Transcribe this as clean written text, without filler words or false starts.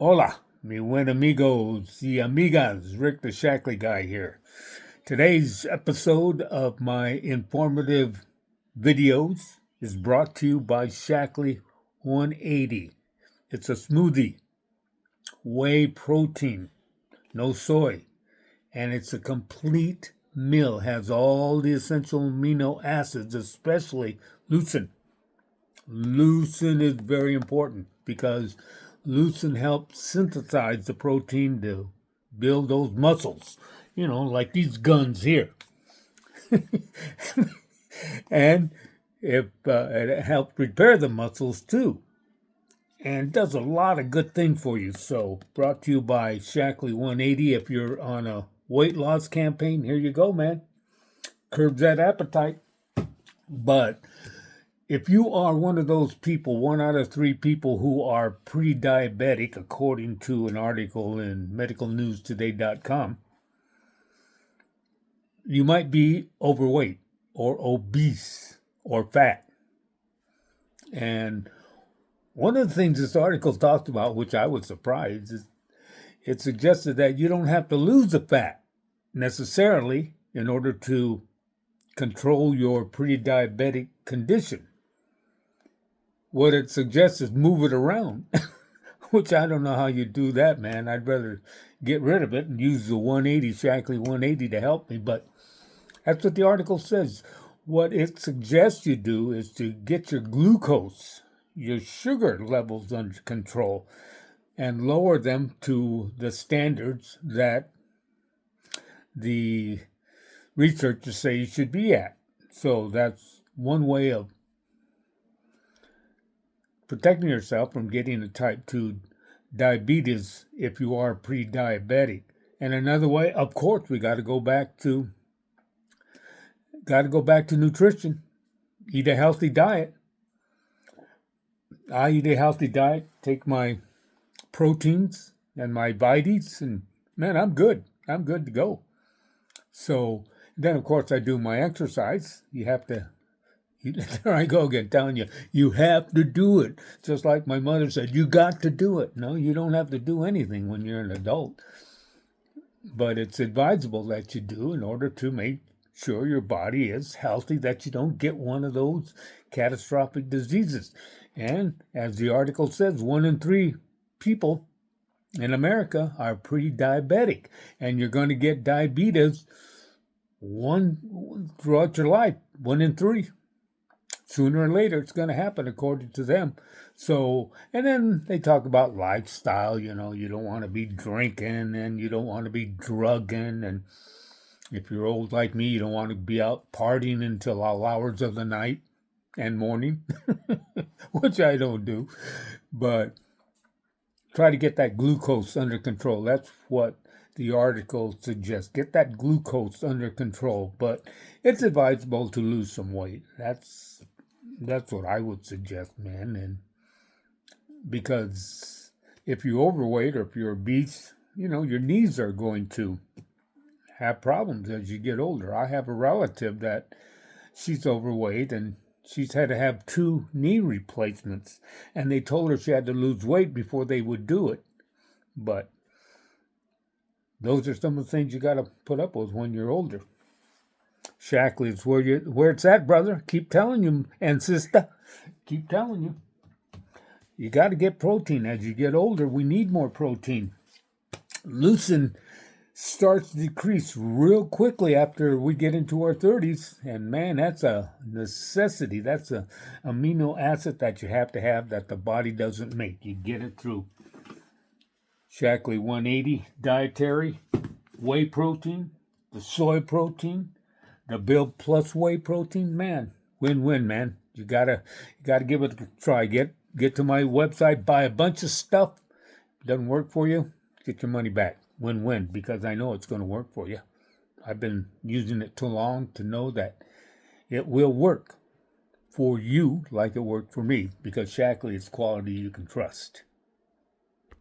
Hola, mi buen amigos y amigas. Rick the Shackley guy here. Today's episode of my informative videos is brought to you by Shackley 180. It's a smoothie, whey protein, no soy, and it's a complete meal. Has all the essential amino acids, especially leucine. Leucine is very important because leucine helps synthesize the protein to build those muscles, like these guns here. And if it helps repair the muscles too, and does a lot of good things for you. So, brought to you by Shackley 180. If you're on a weight loss campaign, here you go, man. Curbs that appetite. But if you are one of those people, 1 out of 3 people who are pre-diabetic, according to an article in medicalnewstoday.com, you might be overweight or obese or fat. And one of the things this article talked about, which I was surprised, is it suggested that you don't have to lose the fat necessarily in order to control your pre-diabetic condition. What it suggests is move it around, which I don't know how you do that, man. I'd rather get rid of it and use the 180, Shackley 180 to help me. But that's what the article says. What it suggests you do is to get your glucose, your sugar levels under control, and lower them to the standards that the researchers say you should be at. So that's one way of protecting yourself from getting a type 2 diabetes if you are pre-diabetic. And another way, of course, we got to go back to nutrition. Eat a healthy diet. I eat a healthy diet, take my proteins and my vites, and man, I'm good. I'm good to go. So then, of course, I do my exercise. There I go again, telling you, you have to do it. Just like my mother said, you got to do it. No, you don't have to do anything when you're an adult. But it's advisable that you do in order to make sure your body is healthy, that you don't get one of those catastrophic diseases. And as the article says, 1 in 3 people in America are pre-diabetic. And you're going to get diabetes throughout your life, 1 in 3. Sooner or later, it's going to happen according to them. So, and then they talk about lifestyle. You don't want to be drinking and you don't want to be drugging. And if you're old like me, you don't want to be out partying until all hours of the night and morning, which I don't do. But try to get that glucose under control. That's what the article suggests. Get that glucose under control. But it's advisable to lose some weight. That's what I would suggest, man. And because if you're overweight or if you're obese, your knees are going to have problems as you get older. I have a relative that she's overweight and she's had to have 2 knee replacements. And they told her she had to lose weight before they would do it. But those are some of the things you got to put up with when you're older. Shackley, it's where it's at, brother. Keep telling you, and sister. Keep telling you. You got to get protein as you get older. We need more protein. Leucine starts to decrease real quickly after we get into our 30s. And man, that's a necessity. That's an amino acid that you have to have that the body doesn't make. You get it through Shackley 180 dietary, whey protein, the soy protein, the Build Plus whey protein. Man, win-win, man. You gotta give it a try. Get to my website, buy a bunch of stuff. Doesn't work for you, get your money back. Win-win, because I know it's going to work for you. I've been using it too long to know that it will work for you like it worked for me, because Shackley is quality you can trust.